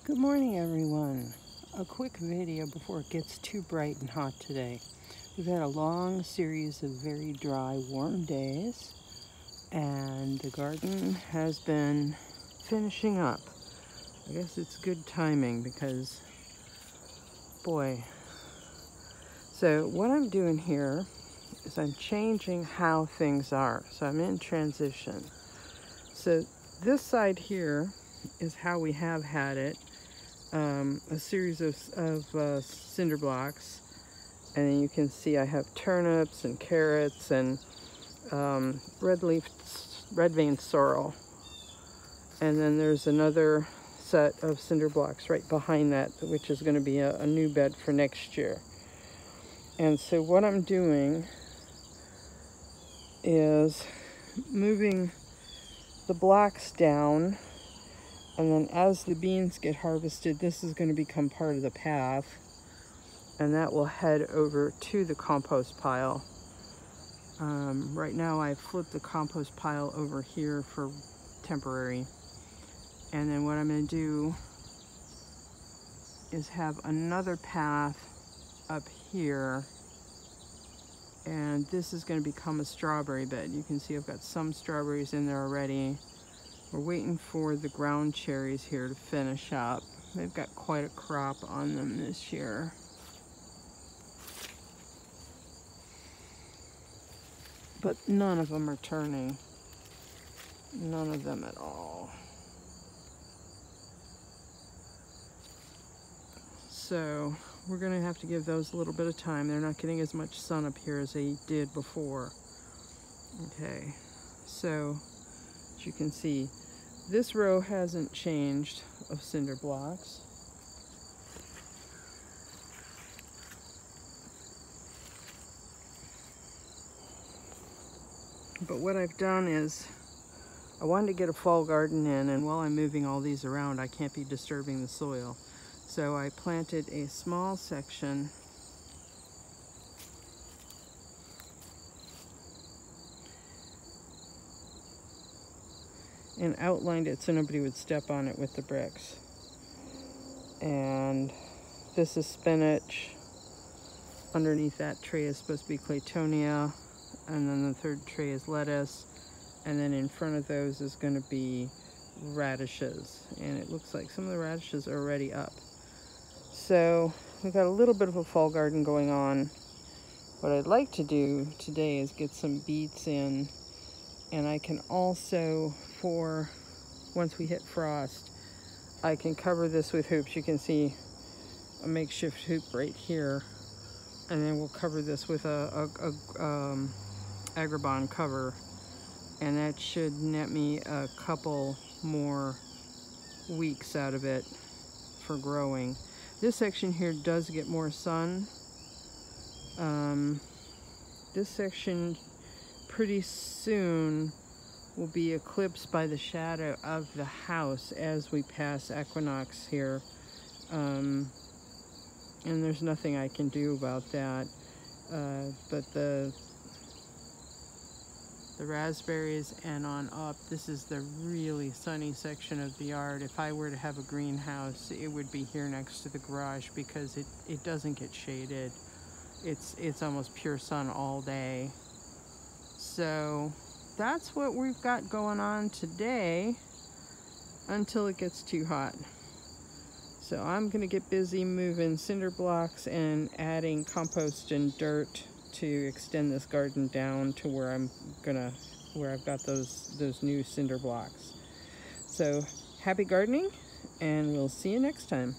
Good morning, everyone. A quick video before it gets too bright and hot today. We've had a long series of very dry, warm days, and the garden has been finishing up. I guess it's good timing because, boy. So what I'm doing here is I'm changing how things are. So I'm in transition. So this side here is how we have had it. A series of cinder blocks, and then you can see I have turnips and carrots and red vein sorrel, and then there's another set of cinder blocks right behind that, which is going to be a new bed for next year. And so what I'm doing is moving the blocks down, and then as the beans get harvested, this is going to become part of the path, and that will head over to the compost pile. Right now I flipped the compost pile over here for temporary, and then what I'm going to do is have another path up here, and this is going to become a strawberry bed. You can see I've got some strawberries in there already. We're waiting for the ground cherries here to finish up. They've got quite a crop on them this year. But none of them are turning. None of them at all. So we're going to have to give those a little bit of time. They're not getting as much sun up here as they did before. Okay, so as you can see, this row hasn't changed of cinder blocks. But what I've done is I wanted to get a fall garden in, and while I'm moving all these around, I can't be disturbing the soil. So I planted a small section and outlined it so nobody would step on it with the bricks. And this is spinach. Underneath that tray is supposed to be claytonia, and then the third tray is lettuce, and then in front of those is going to be radishes, and it looks like some of the radishes are already up. So we've got a little bit of a fall garden going on. What I'd like to do today is get some beets in, and I can also, for once we hit frost, I can cover this with hoops. You can see a makeshift hoop right here, and then we'll cover this with a agribon cover, and that should net me a couple more weeks out of it for growing. This section here does get more sun. This section pretty soon will be eclipsed by the shadow of the house as we pass equinox here, and there's nothing I can do about that. But the raspberries and on up, this is the really sunny section of the yard. If I were to have a greenhouse, it would be here next to the garage because it doesn't get shaded. It's almost pure sun all day. So that's what we've got going on today until it gets too hot. So I'm gonna get busy moving cinder blocks and adding compost and dirt to extend this garden down to where I've got those new cinder blocks. So happy gardening, and we'll see you next time.